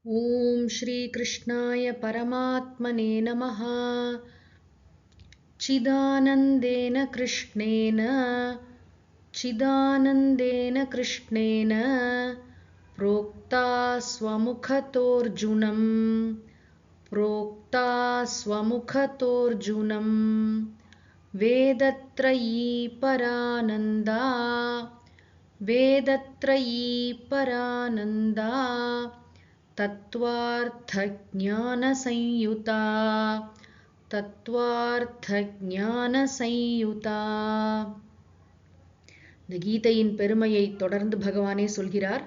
ॐ श्रीकृष्णाय परमात्मने नमः। चिदानन्देन कृष्णेन प्रोक्ता स्वमुखतोऽर्जुनं वेदत्रयी परानन्दा तत्त्वार्थज्ञानसंयुता இந்த கீதையின் பெருமையை தொடர்ந்து பகவானே சொல்கிறார்.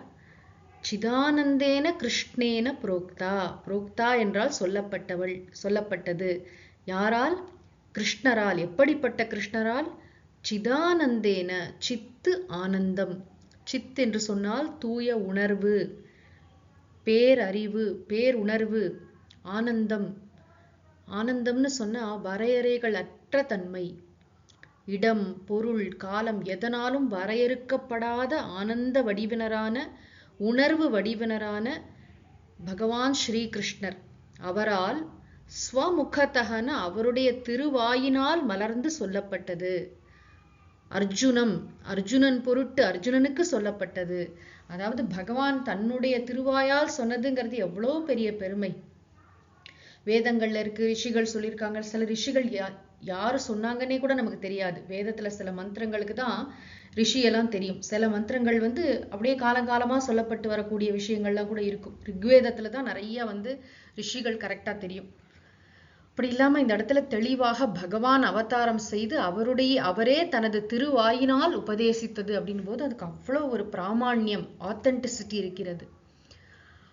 சிதானந்தேன கிருஷ்ணேன புரோக்தா என்றால் சொல்லப்பட்டது. யாரால்? கிருஷ்ணரால். எப்படிப்பட்ட கிருஷ்ணரால்? சிதானந்தேன, சித்து ஆனந்தம். சித் என்று சொன்னால் தூய உணர்வு, பேரறிவு, பேருணர்வு, ஆனந்தம். ஆனந்தம்னு சொன்னா வரையறைகள் அற்ற தன்மை, இடம், பொருள், காலம் எதனாலும் வரையறுக்கப்படாத ஆனந்த வடிவினரான, உணர்வு வடிவினரான பகவான் ஸ்ரீகிருஷ்ணர். அவரால் ஸ்வமுகத்தகன, அவருடைய திருவாயினால் மலர்ந்து சொல்லப்பட்டது. அர்ஜுனன் பொருட்டு அர்ஜுனனுக்கு சொல்லப்பட்டது. அதாவது பகவான் தன்னுடைய திருவாயால் சொன்னதுங்கிறது எவ்வளோ பெரிய பெருமை. வேதங்கள்ல இருக்கு, ரிஷிகள் சொல்லியிருக்காங்க. சில ரிஷிகள் யாரு சொன்னாங்கன்னே கூட நமக்கு தெரியாது. வேதத்துல சில மந்திரங்களுக்கு தான் ரிஷியெல்லாம் தெரியும். சில மந்திரங்கள் அப்படியே காலங்காலமா சொல்லப்பட்டு வரக்கூடிய விஷயங்கள்லாம் கூட இருக்கும். ரிக்வேதத்துல தான் நிறைய ரிஷிகள் கரெக்டா தெரியும். அப்படி இல்லாம இந்த இடத்துல தெளிவாக பகவான் அவதாரம் செய்து அவரே தனது திருவாயினால் உபதேசித்தது அப்படின் போது அதுக்கு அவ்வளோ ஒரு பிராமாண்யம், ஆத்தென்டிசிட்டி இருக்கிறது.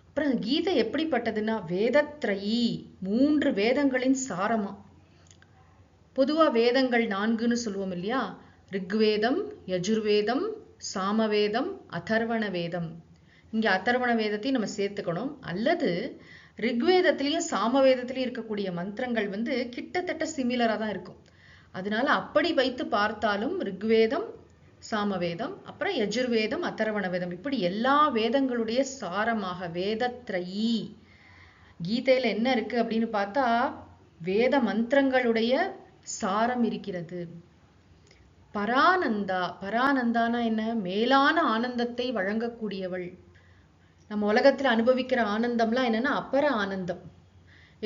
அப்புறம் கீதை எப்படிப்பட்டதுன்னா வேதத்ரயி, 3 வேதங்களின் சாரமா. பொதுவா வேதங்கள் 4ன்னு சொல்லுவோம் இல்லையா? ரிக்வேதம், யஜுர்வேதம், சாமவேதம், அதர்வண வேதம். இங்க அதர்வண வேதத்தையும் நம்ம சேர்த்துக்கணும். அல்லது ரிக்வேதத்திலையும் சாமவேதத்திலையும் இருக்கக்கூடிய மந்திரங்கள் கிட்டத்தட்ட சிமிலரா தான் இருக்கும். அதனால அப்படி வைத்து பார்த்தாலும் ரிக்வேதம், சாமவேதம், அப்புறம் யஜுர்வேதம், அதர்வண வேதம், இப்படி எல்லா வேதங்களுடைய சாரமாக வேதத்ரயி. கீதையில என்ன இருக்கு அப்படின்னு பார்த்தா வேத மந்திரங்களுடைய சாரம் இருக்கிறது. பரானந்தானா என்ன? மேலான ஆனந்தத்தை வழங்கக்கூடியவள். நம்ம உலகத்துல அனுபவிக்கிற ஆனந்தம்லாம் என்னன்னா அபர ஆனந்தம்.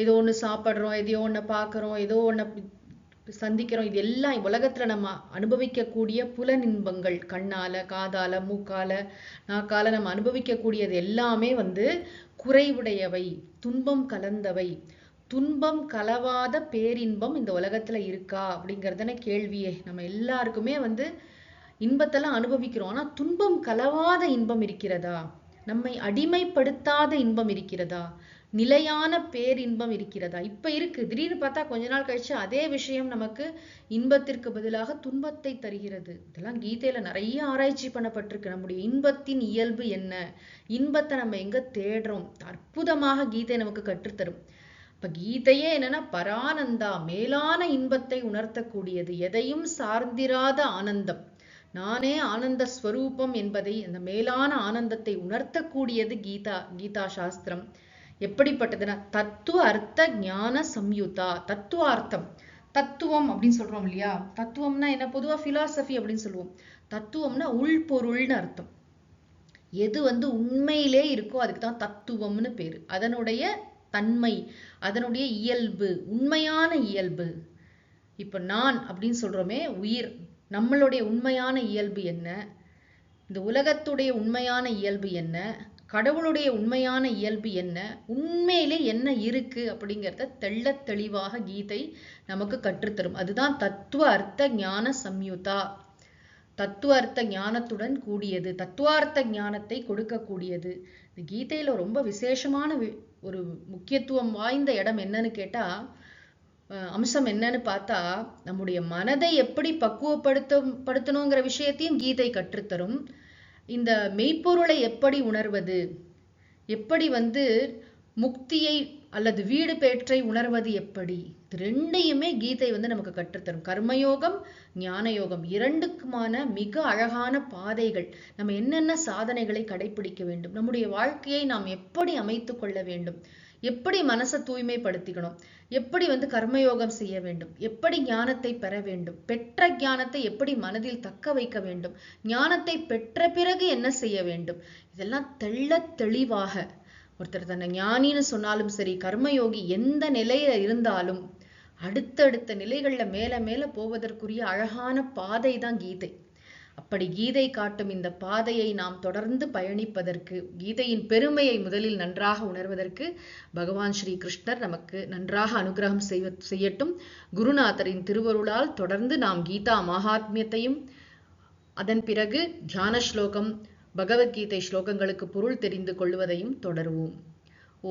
ஏதோ ஒண்ணு சாப்பிடுறோம், எதையோ ஒண்ணு பார்க்கறோம், ஏதோ ஒண்ணு சந்திக்கிறோம். இது எல்லாம் உலகத்துல நம்ம அனுபவிக்கக்கூடிய புலனின்பங்கள், கண்ணால, காதால, மூக்கால, நாக்கால நம்ம அனுபவிக்கக்கூடியது எல்லாமே குறைவுடையவை, துன்பம் கலந்தவை. துன்பம் கலவாத பேரின்பம் இந்த உலகத்துல இருக்கா அப்படிங்கறதான கேள்வியே. நம்ம எல்லாருக்குமே இன்பத்தெல்லாம் அனுபவிக்கிறோம். ஆனா துன்பம் கலவாத இன்பம் இருக்கிறதா? நம்மை அடிமைப்படுத்தாத இன்பம் இருக்கிறதா? நிலையான பேரின்பம் இருக்கிறதா? இப்ப இருக்கு, திடீர்னு பார்த்தா கொஞ்ச நாள் கழிச்சு அதே விஷயம் நமக்கு இன்பத்திற்கு பதிலாக துன்பத்தை தருகிறது. இதெல்லாம் கீதையில நிறைய ஆராய்ச்சி பண்ணப்பட்டிருக்கு. நம்முடைய இன்பத்தின் இயல்பு என்ன, இன்பத்தை நம்ம எங்க தேடுறோம், அற்புதமாக கீதை நமக்கு கற்றுத்தரும். இப்ப கீதையே என்னன்னா பரானந்தா, மேலான இன்பத்தை உணர்த்தக்கூடியது, எதையும் சார்ந்திராத ஆனந்தம், நானே ஆனந்த ஸ்வரூபம் என்பதை, அந்த மேலான ஆனந்தத்தை உணர்த்தக்கூடியது கீதா சாஸ்திரம். எப்படிப்பட்டதுன்னா தத்துவ அர்த்த ஞான சம்யுதா. தத்துவார்த்தம், தத்துவம் அப்படின்னு சொல்றோம் இல்லையா? தத்துவம்னா என்ன? பொதுவா பிலாசபி அப்படின்னு சொல்லுவோம். தத்துவம்னா உள்பொருள்னு அர்த்தம். எது உண்மையிலே இருக்கோ அதுக்கு தான் தத்துவம்னு பேரு. அதனுடைய தன்மை, அதனுடைய இயல்பு, உண்மையான இயல்பு. இப்ப நான் அப்படின்னு சொல்றோமே, உயிர், நம்மளுடைய உண்மையான இயல்பு என்ன? இந்த உலகத்துடைய உண்மையான இயல்பு என்ன? கடவுளுடைய உண்மையான இயல்பு என்ன? உண்மையிலே என்ன இருக்கு அப்படிங்கிறத தெள்ளத் தெளிவாக கீதை நமக்கு கற்றுத்தரும். அதுதான் தத்துவ அர்த்த ஞான சம்யுதா. தத்துவ அர்த்த ஞானத்துடன் கூடியது, தத்துவார்த்த ஞானத்தை கொடுக்கக்கூடியது. இந்த கீதையில ரொம்ப விசேஷமான ஒரு முக்கியத்துவம் வாய்ந்த இடம் என்னன்னு கேட்டா, அம்சம் என்னன்னு பார்த்தா, நம்முடைய மனதை எப்படி பக்குவப்படுத்தணுங்கிற விஷயத்தையும் கீதை கற்றுத்தரும். இந்த மெய்ப்பொருளை எப்படி உணர்வது, எப்படி முக்தியை அல்லது வீடு பேற்றை உணர்வது எப்படி? இது ரெண்டையுமே கீதை நமக்கு கற்றுத்தரும். கர்மயோகம், ஞான யோகம் இரண்டுக்குமான மிக அழகான பாதைகள். நம்ம என்னென்ன சாதனைகளை கடைபிடிக்க வேண்டும், நம்முடைய வாழ்க்கையை நாம் எப்படி அமைத்துக் கொள்ள வேண்டும், எப்படி மனசை தூய்மைப்படுத்திக்கணும், எப்படி கர்மயோகம் செய்ய வேண்டும், எப்படி ஞானத்தை பெற வேண்டும், பெற்ற ஞானத்தை எப்படி மனதில் தக்க வைக்க வேண்டும், ஞானத்தை பெற்ற பிறகு என்ன செய்ய வேண்டும், இதெல்லாம் தெள்ளத் தெளிவாக ஒருத்தர் தன்னை ஞானின்னு சொன்னாலும் சரி, கர்மயோகி எந்த நிலையில இருந்தாலும் அடுத்தடுத்த நிலைகள்ல மேல மேல போவதற்குரிய அழகான பாதை தான் கீதை. அப்படி கீதை காட்டும் இந்த பாதையை நாம் தொடர்ந்து பயணிப்பதற்கு, கீதையின் பெருமையை முதலில் நன்றாக உணர்வதற்கு பகவான் ஸ்ரீ கிருஷ்ணர் நமக்கு நன்றாக அனுகிரகம் செய்யட்டும். குருநாதரின் திருவருளால் தொடர்ந்து நாம் கீதா மகாத்மியத்தையும் அதன் பிறகு தியான ஸ்லோகம், பகவத்கீதை ஸ்லோகங்களுக்கு பொருள் தெரிந்து கொள்வதையும் தொடருவோம்.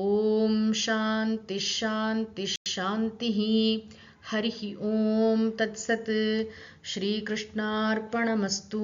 ஓம் சாந்தி சாந்தி சாந்திஹி. ஹரிஹி ஓம் தத்சத். ஸ்ரீ கிருஷ்ணார்ப்பணமஸ்து.